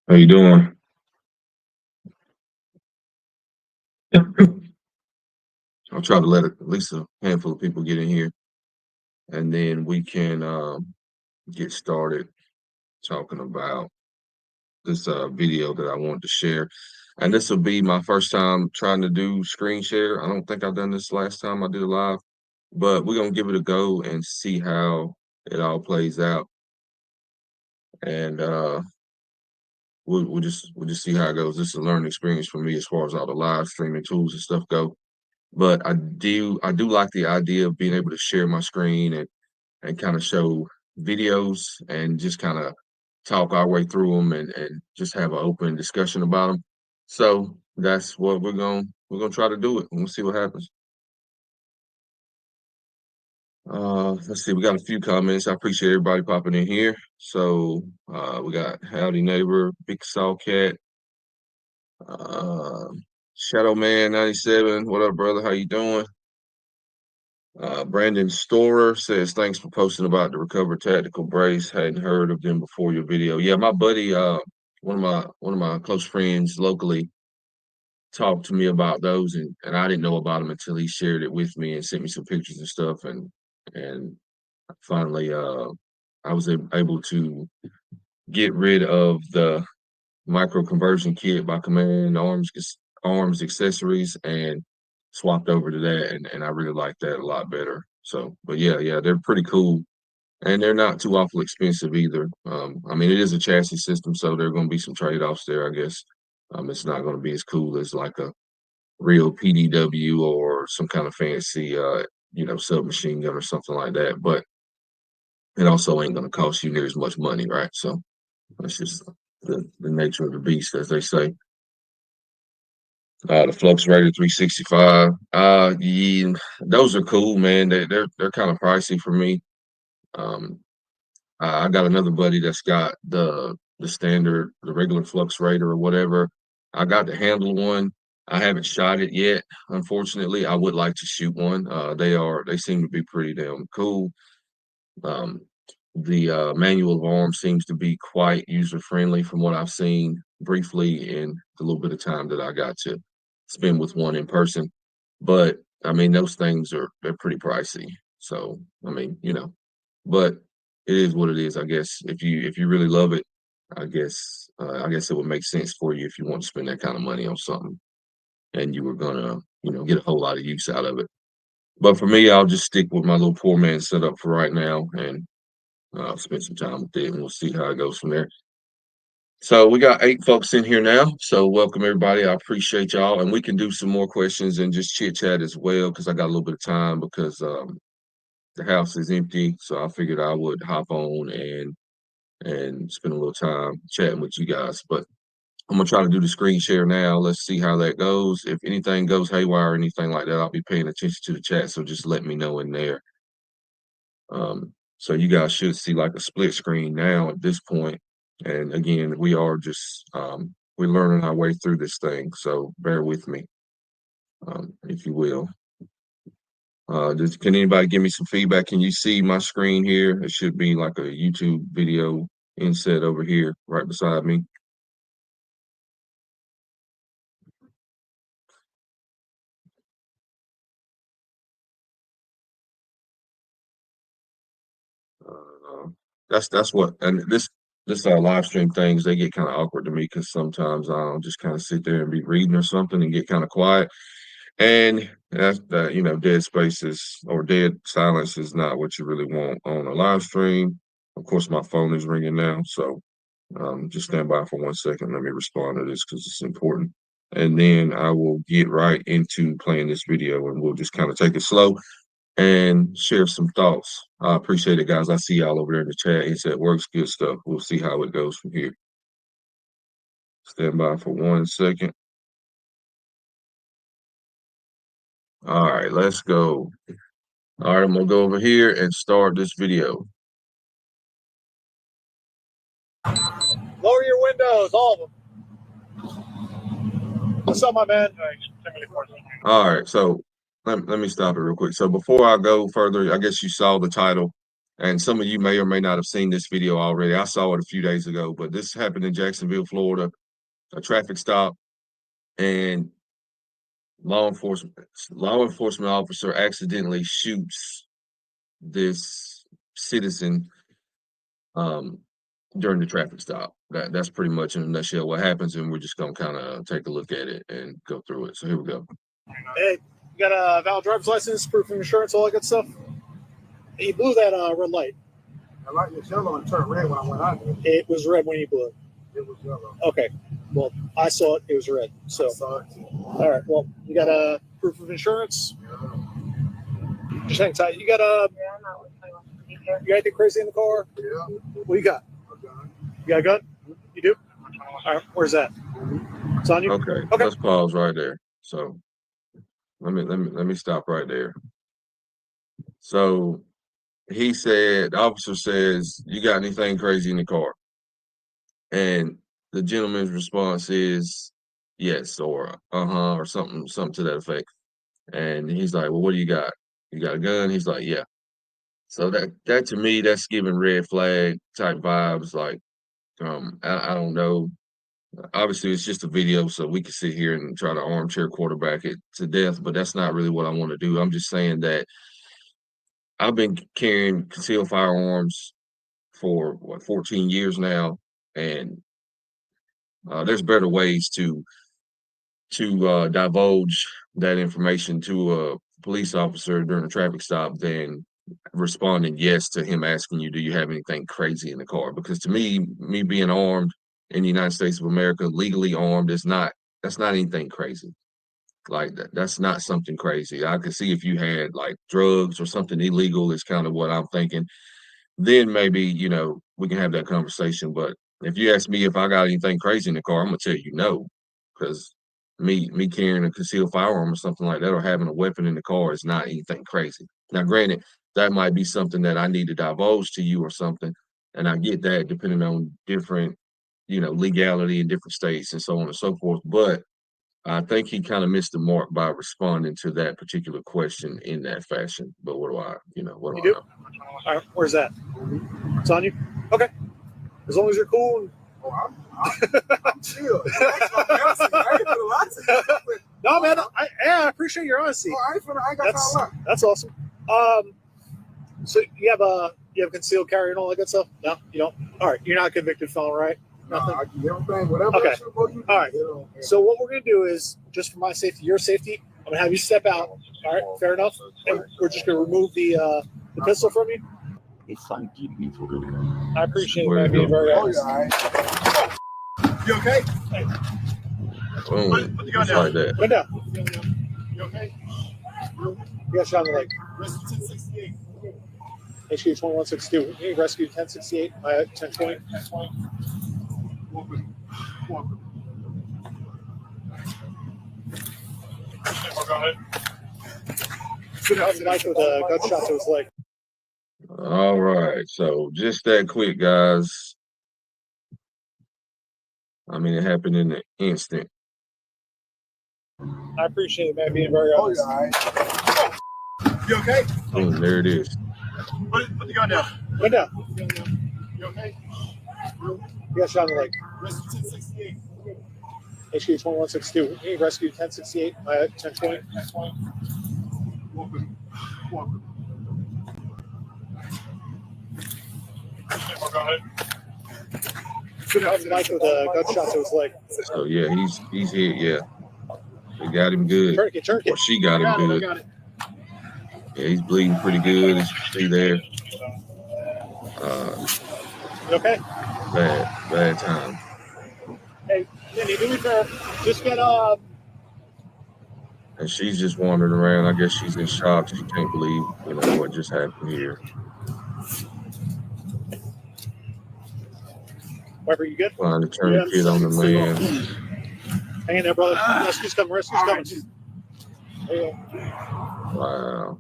How you doing? I'll try to let at least a handful of people get in here, and then we can get started talking about this video that I wanted to share. And this will be my first time trying to do screen share. I don't think I've done this last time I did it live, but we're gonna give it a go and see how it all plays out. And we'll just see how it goes. This is a learning experience for me as far as all the live streaming tools and stuff go. But I do like the idea of being able to share my screen and kind of show videos and just kind of talk our way through them and just have an open discussion about them. So that's what we're gonna try to do it. And we'll see what happens. Let's see. We got a few comments. I appreciate everybody popping in here. So we got Howdy Neighbor, Big Saw Cat, uh, Shadow Man 97. What up, brother? How you doing? Brandon Storer says, thanks for posting about the Recover Tactical Brace. Hadn't heard of them before your video. Yeah, my buddy, one of my close friends locally talked to me about those and I didn't know about them until he shared it with me and sent me some pictures and stuff and finally I was able to get rid of the micro conversion kit by Command Arms Accessories and swapped over to that and I really like that a lot better. So, but yeah, they're pretty cool and they're not too awful expensive either. I mean, it is a chassis system, so there are going to be some trade-offs there, I guess. It's not going to be as cool as like a real PDW or some kind of fancy, submachine gun or something like that. But it also ain't going to cost you near as much money, right? So that's just the nature of the beast, as they say. The Flux Raider 365. Yeah, those are cool, man. They're kind of pricey for me. Um, I got another buddy that's got the standard, the regular Flux Raider or whatever. I got the handle one. I haven't shot it yet. Unfortunately, I would like to shoot one. They seem to be pretty damn cool. Um, the manual of arms seems to be quite user friendly from what I've seen briefly in the little bit of time that I got to spend with one in person. But I mean, those things they're pretty pricey. So I mean, but it is what it is. I guess if you really love it, I guess it would make sense for you if you want to spend that kind of money on something and you were gonna get a whole lot of use out of it. But for me, I'll just stick with my little poor man setup for right now and spend some time with it, and we'll see how it goes from there. So we got 8 folks in here now. So welcome everybody. I appreciate y'all, and we can do some more questions and just chit chat as well because I got a little bit of time because the house is empty. So I figured I would hop on and spend a little time chatting with you guys. But I'm gonna try to do the screen share now. Let's see how that goes. If anything goes haywire or anything like that, I'll be paying attention to the chat. So just let me know in there. So you guys should see like a split screen now at this point. And again, we are just we're learning our way through this thing. So bear with me, if you will. Can anybody give me some feedback? Can you see my screen here? It should be like a YouTube video inset over here right beside me. Uh, that's what, and this live stream things they get kind of awkward to me because sometimes I'll just kind of sit there and be reading or something and get kind of quiet, and that's that dead spaces or dead silence is not what you really want on a live stream. Of course, my phone is ringing now, so just stand by for 1 second. Let me respond to this because it's important, and then I will get right into playing this video, and we'll just kind of take it slow and share some thoughts. I appreciate it, guys. I see y'all over there in the chat. He said, works, good stuff. We'll see how it goes from here. Stand by for 1 second. All right, let's go. All right, I'm going to go over here and start this video. Lower your windows, all of them. What's up, my man? All right, so let me stop it real quick. So before I go further, I guess you saw the title. And some of you may or may not have seen this video already. I saw it a few days ago, but this happened in Jacksonville, Florida, a traffic stop, and law enforcement officer accidentally shoots this citizen um, during the traffic stop. That's pretty much in a nutshell what happens, and we're just gonna kind of take a look at it and go through it. So here we go. Hey, you got a valid driver's license, proof of insurance, all that good stuff? He blew that red light. I like the yellow and turned red when I went out there. It was red when you blew it. It was yellow. Okay. Well, I saw it. It was red. So, I saw it too. all right. Well, you got a proof of insurance? Yeah. Just hang tight. You got you got anything crazy in the car? Yeah. What you got? Okay. You got a gun? You do? All right. Where's that? It's on you? Okay, Okay. let's pause right there. So let me stop right there. So the officer says, "You got anything crazy in the car?" And the gentleman's response is yes, or or something to that effect. And he's like, "Well, what do you got? You got a gun?" He's like, "Yeah." So that to me, that's giving red flag type vibes. Like, I don't know. Obviously, it's just a video, so we can sit here and try to armchair quarterback it to death, but that's not really what I want to do. I'm just saying that I've been carrying concealed firearms for 14 years now, and there's better ways to divulge that information to a police officer during a traffic stop than responding yes to him asking you, "Do you have anything crazy in the car?" Because to me being armed in the United States of America, legally armed, that's not anything crazy. Like that's not something crazy. I could see if you had like drugs or something illegal is kind of what I'm thinking. Then maybe, we can have that conversation. But if you ask me if I got anything crazy in the car, I'm gonna tell you no. Because me carrying a concealed firearm or something like that or having a weapon in the car is not anything crazy. Now, granted, that might be something that I need to divulge to you or something. And I get that depending on different, legality in different states and so on and so forth. But I think he kind of missed the mark by responding to that particular question in that fashion. But what do I, what do You I do? know? All right. Where's that? It's on you? Okay. As long as you're cool. And... Oh, I'm chill. I ain't gonna lie to you. No, man. I appreciate your honesty. Oh, I ain't got time to lie. That's awesome. So you have concealed carry and all that good stuff? No, you don't. All right, you're not a convicted felon, right? Nothing. I do everything, whatever. Okay. You All right. So what we're gonna do is, just for my safety, your safety, I'm gonna have you step out. All right, fair enough. And we're just gonna remove the pistol from you. I appreciate Where it, it being go? very Oh, honest. yeah, you okay? Boom. Put the gun Just down. like that. Go down. You okay? You got shot in the leg. Rescue 1068. HQ 2162. Hey, rescue 1068. 1020. Welcome. Go ahead. Tonight with a gunshot to his leg. All right. So just that quick, guys. I mean, it happened in an instant. I appreciate it, man, being very Oh, honest. yeah. You okay? Boom, there it is. Put the gun down. Go down. You okay? You got shot in the leg. Rescue 1068. HQ 2162. Hey, rescue 1068. 1020. Welcome. Go ahead. Tonight with a gunshot to his leg. So yeah, he's hit. Yeah, they got him good. Tourniquet. Or she got him good. Got it. Yeah, he's bleeding pretty good, as you can see there. You okay? Bad time. Hey, Cindy, do me a favor. Just get And she's just wandering around. I guess she's in shock. She can't believe, what just happened here. Whatever, you good? Find the tourniquet on the man. Hang in there, brother. Rescue's coming. There you go. Wow.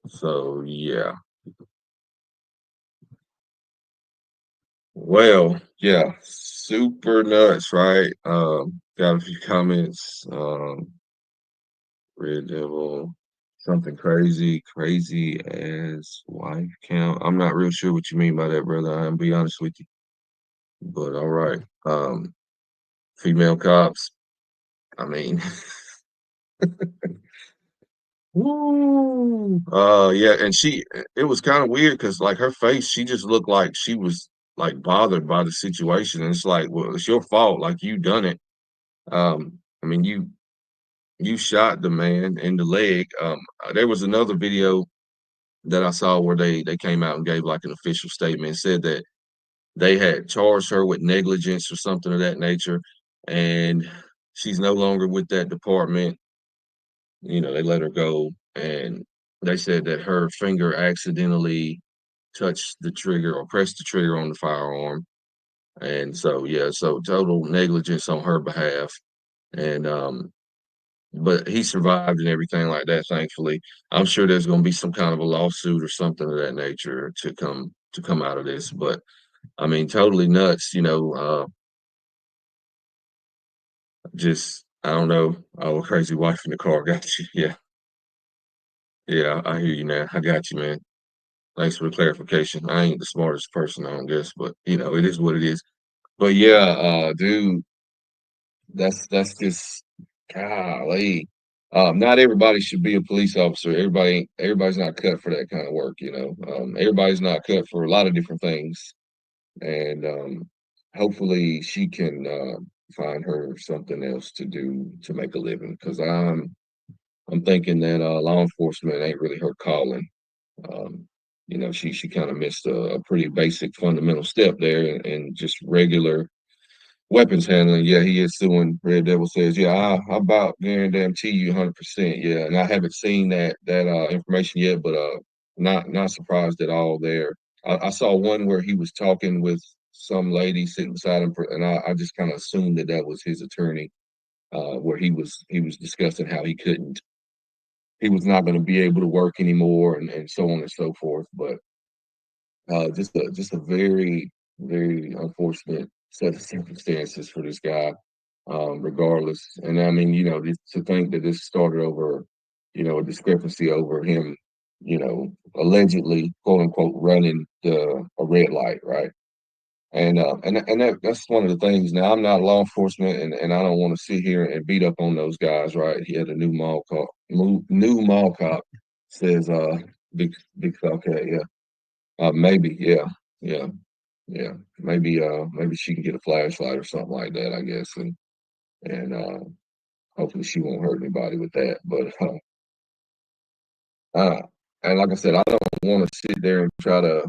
So yeah. Well, yeah, super nuts, right? Got a few comments. Red Devil. something crazy as wife count. I'm not real sure what you mean by that, brother. I'll be honest with you. But all right. Female cops. I mean, woo. Yeah, and it was kind of weird because like her face, she just looked like she was like bothered by the situation. And it's like, well, it's your fault. Like you done it. I mean, you shot the man in the leg. There was another video that I saw where they came out and gave like an official statement and said that they had charged her with negligence or something of that nature, and she's no longer with that department. They let her go, and they said that her finger accidentally touched the trigger or pressed the trigger on the firearm. And so, yeah, so total negligence on her behalf. And but he survived and everything like that, thankfully. I'm sure there's going to be some kind of a lawsuit or something of that nature to come out of this. But I mean, totally nuts. Just I don't know. Oh, crazy wife in the car got you. Yeah, yeah, I hear you now. I got you, man. Thanks for the clarification. I ain't the smartest person, I don't guess, but it is what it is. But yeah, dude, that's just golly. Not everybody should be a police officer. Everybody's not cut for that kind of work. Everybody's not cut for a lot of different things. And hopefully she can find her something else to do to make a living. Because I'm thinking that law enforcement ain't really her calling. Um, she kind of missed a pretty basic fundamental step there, and just regular weapons handling. Yeah, he is suing. Red Devil says, yeah, I about guarantee you 100%. Yeah, and I haven't seen that information yet, but not surprised at all there. I saw one where he was talking with some lady sitting beside him, and I just kind of assumed that was his attorney, where he was discussing how he was not going to be able to work anymore, and so on and so forth. But just a very, very unfortunate set of circumstances for this guy, regardless. And I mean, to think that this started over, a discrepancy over him, allegedly, quote unquote, running a red light, right? And that's one of the things. Now, I'm not law enforcement, and I don't want to sit here and beat up on those guys, right? He had a new mall cop says, big okay, yeah. Maybe, yeah, yeah, yeah. Maybe she can get a flashlight or something like that, I guess, and hopefully she won't hurt anybody with that. But uh, and like I said, I don't want to sit there and try to,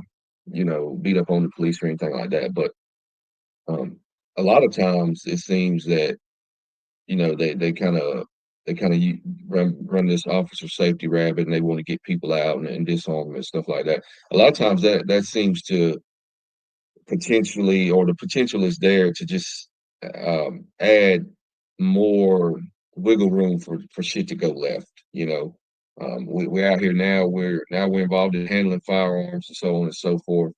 beat up on the police or anything like that. But um, a lot of times it seems that they kind of run this officer safety rabbit, and they want to get people out and disarm them and stuff like that. A lot of times that seems to potentially, or the potential is there to just add more wiggle room for shit to go left. We're out here now. We're involved in handling firearms and so on and so forth.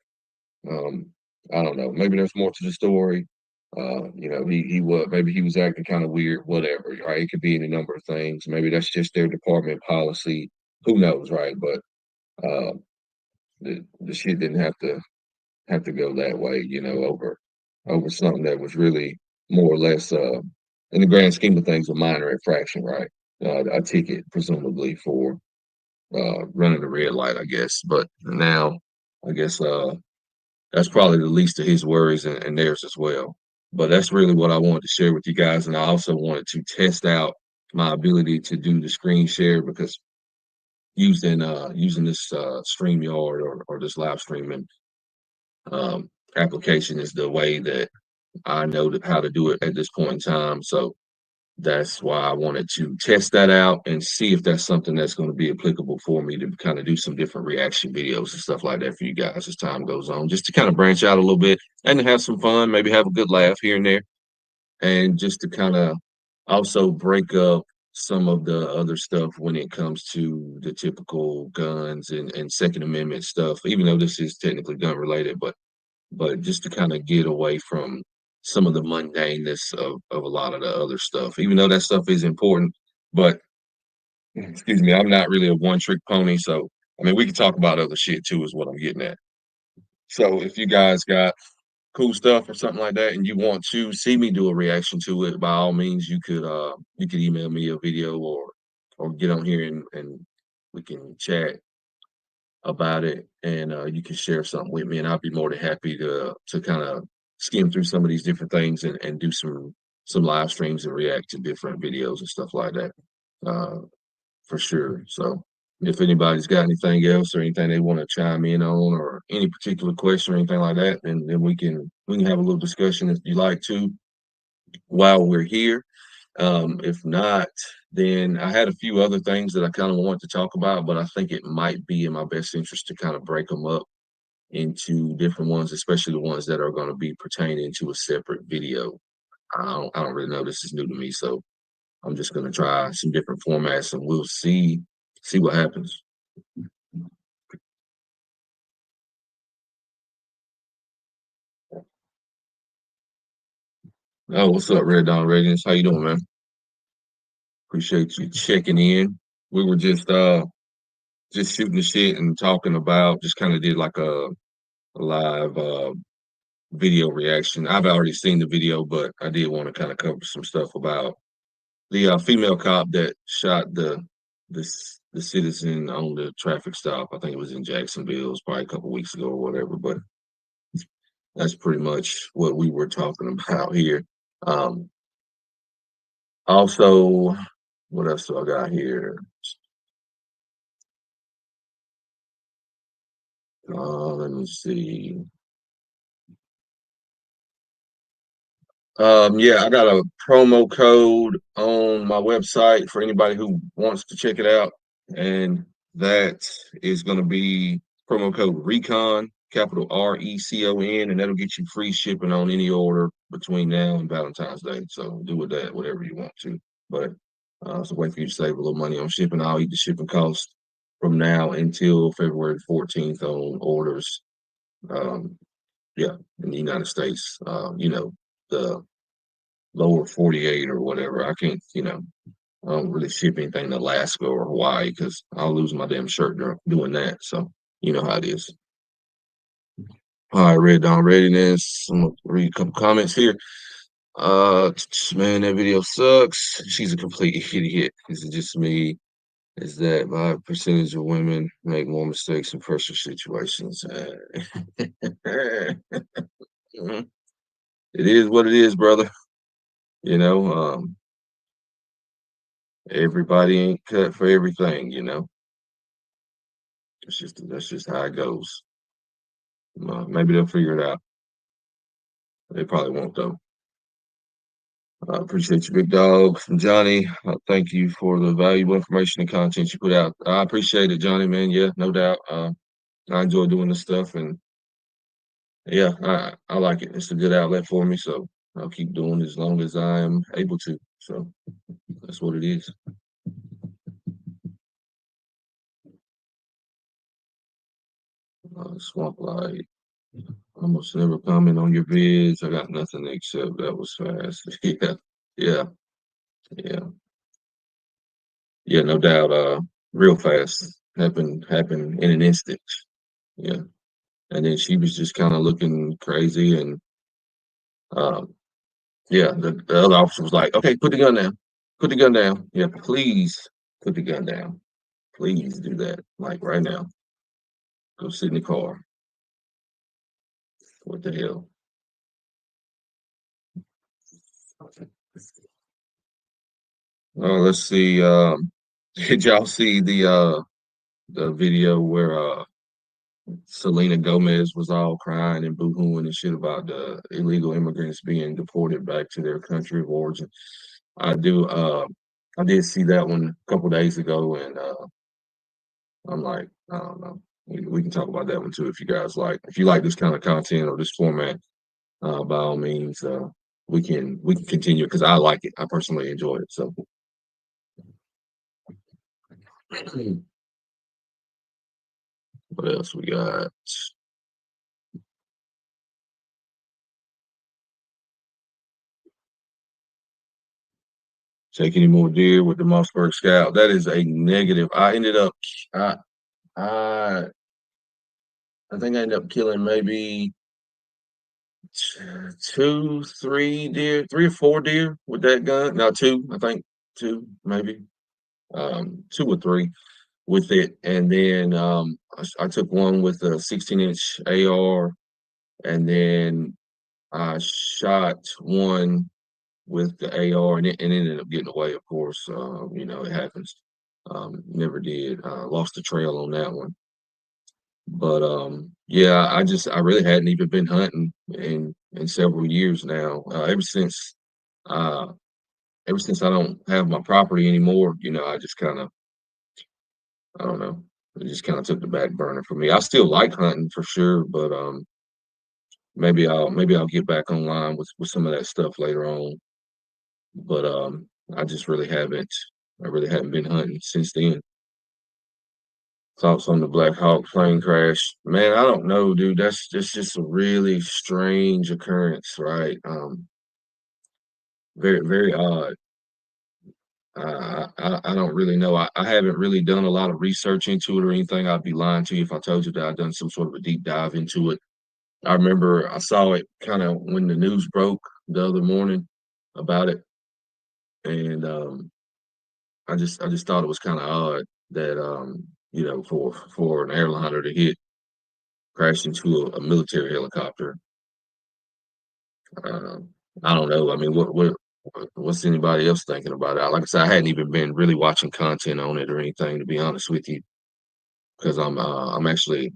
Um, I don't know. Maybe there's more to the story. Maybe he was acting kind of weird. Whatever. Right? It could be any number of things. Maybe that's just their department policy. Who knows, right? But the shit didn't have to go that way, over something that was really more or less, in the grand scheme of things, a minor infraction, right? A ticket, presumably for running a red light, I guess. But now, I guess that's probably the least of his worries and theirs as well. But that's really what I wanted to share with you guys, and I also wanted to test out my ability to do the screen share because using this StreamYard or this live streaming application is the way that I know how to do it at this point in time. So that's why I wanted to test that out and see if that's something that's going to be applicable for me to kind of do some different reaction videos and stuff like that for you guys as time goes on, just to kind of branch out a little bit and have some fun, maybe have a good laugh here and there, and just to kind of also break up some of the other stuff when it comes to the typical guns and Second Amendment stuff, even though this is technically gun related, but just to kind of get away from some of the mundaneness of a lot of the other stuff, even though that stuff is important. But excuse me, I'm not really a one trick pony. So, I mean, we can talk about other shit too, is what I'm getting at. So, if you guys got cool stuff or something like that, and you want to see me do a reaction to it, by all means, you could email me a video or get on here and we can chat about it, and you can share something with me, and I'll be more than happy to kind of skim through some of these different things and do some live streams and react to different videos and stuff like that. Uh, for sure. So if anybody's got anything else or anything they want to chime in on or any particular question or anything like that, then we can have a little discussion if you like to while we're here. If not, then I had a few other things that I kind of wanted to talk about, but I think it might be in my best interest to kind of break them up into different ones, especially the ones that are going to be pertaining to a separate video. I don't really know. This is new to me, so I'm just going to try some different formats, and we'll see what happens. Oh, what's up, Red Dawn Radiance? How you doing, man? Appreciate you checking in. We were just shooting the shit and talking about just kind of did like a live video reaction. I've already seen the video, but I did want to kind of cover some stuff about the female cop that shot the citizen on the traffic stop. I think it was in Jacksonville. It was probably a couple weeks ago or whatever. But that's pretty much what we were talking about here. Um, Also, what else do I got here? Let me see. Yeah, I got a promo code on my website for anybody who wants to check it out, and that is going to be promo code Recon, capital RECON, and that'll get you free shipping on any order between now and Valentine's Day. So do with that whatever you want to, but it's a way for you to save a little money on shipping. I'll eat the shipping cost from now until February 14th on orders. Um, yeah, in the United States, the lower 48 or whatever. I can't, I don't really ship anything to Alaska or Hawaii because I'll lose my damn shirt doing that. So you know how it is. All right, Red Dawn Readiness. I'm gonna read a couple comments here. Man, that video sucks. She's a complete idiot. Is it just me? Is that my percentage of women make more mistakes in pressure situations? It is what it is, brother. You know, everybody ain't cut for everything, That's just how it goes. Maybe they'll figure it out. They probably won't though. I appreciate you, big dog. Johnny, thank you for the valuable information and content you put out. I appreciate it, Johnny, man. Yeah, no doubt. I enjoy doing this stuff, and yeah, I like it. It's a good outlet for me, so I'll keep doing it as long as I am able to. So that's what it is. Swamp Light. Almost never comment on your vids. I got nothing to accept. That was fast. Yeah, yeah, yeah, yeah. No doubt. Real fast. Happened in an instant. Yeah, and then she was just kind of looking crazy, and um, yeah, the other officer was like, "Okay, put the gun down. Put the gun down. Yeah, please put the gun down. Please do that. Like right now. Go sit in the car. What the hell?" Let's see. Did y'all see the video where Selena Gomez was all crying and boo-hooing and shit about the illegal immigrants being deported back to their country of origin? I do. I did see that one a couple days ago, and I'm like, I don't know. We can talk about that one too if you guys like. If you like this kind of content or this format, by all means, we can continue because I like it. I personally enjoy it. So, what else we got? take any more deer with the Mossberg Scout. That is a negative. I ended up, I, I, I think I ended up killing maybe two, three deer, 3 or 4 deer with that gun. Now two, I think two, maybe 2 or 3 with it. And then I took one with a 16-inch AR, and then I shot one with the AR, and it ended up getting away, of course. It happens. Never did. Lost the trail on that one. But yeah, I really hadn't even been hunting in several years now. Uh ever since I don't have my property anymore, I just kind of, I don't know, it just kind of took the back burner for me. I still like hunting for sure, but maybe I'll get back online with some of that stuff later on. But I just really haven't. I really haven't been hunting since then. Thoughts on the Black Hawk plane crash? Man, I don't know, dude. That's just a really strange occurrence, right? Very, very odd. I don't really know. I haven't really done a lot of research into it or anything. I'd be lying to you if I told you that I'd done some sort of a deep dive into it. I remember I saw it kind of when the news broke the other morning about it, and I just thought it was kind of odd that for an airliner to crash into a military helicopter. Um, I don't know. I mean, what's anybody else thinking about it? Like I said, I hadn't even been really watching content on it or anything, to be honest with you, because I'm actually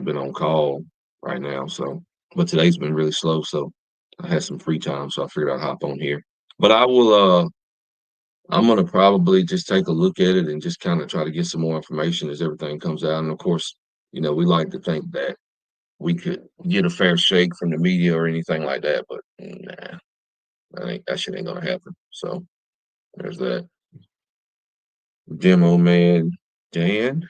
been on call right now. So, but today's been really slow, so I had some free time, so I figured I'd hop on here. But I'm gonna probably just take a look at it and just kind of try to get some more information as everything comes out. And of course, we like to think that we could get a fair shake from the media or anything like that, but nah, that shit ain't gonna happen. So there's that. Demo man Dan,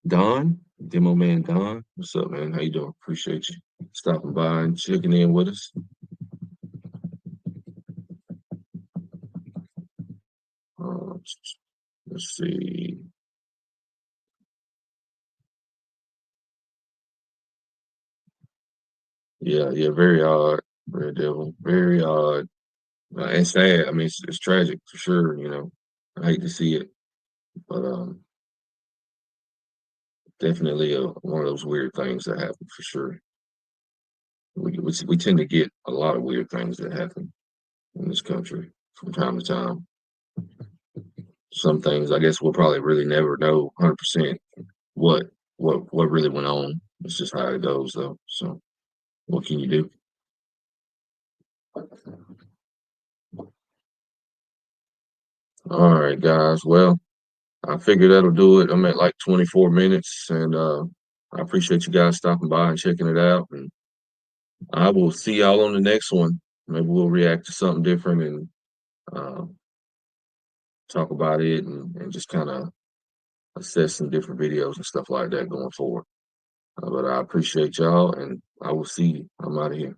Don, Demo man Don. What's up, man? How you doing? Appreciate you stopping by and checking in with us. Uh, let's see. Yeah, yeah, very odd, Red Devil. Very odd. And sad. I mean, it's tragic for sure. I hate to see it, but definitely one of those weird things that happen for sure. We tend to get a lot of weird things that happen in this country from time to time. Some things I guess we'll probably really never know 100% what what really went on. It's just how it goes, though. So what can you do? All right, guys. Well, I figure that'll do it. I'm at like 24 minutes, and I appreciate you guys stopping by and checking it out. And I will see y'all on the next one. Maybe we'll react to something different and uh, talk about it and just kind of assess some different videos and stuff like that going forward. But I appreciate y'all, and I will see you. I'm out of here.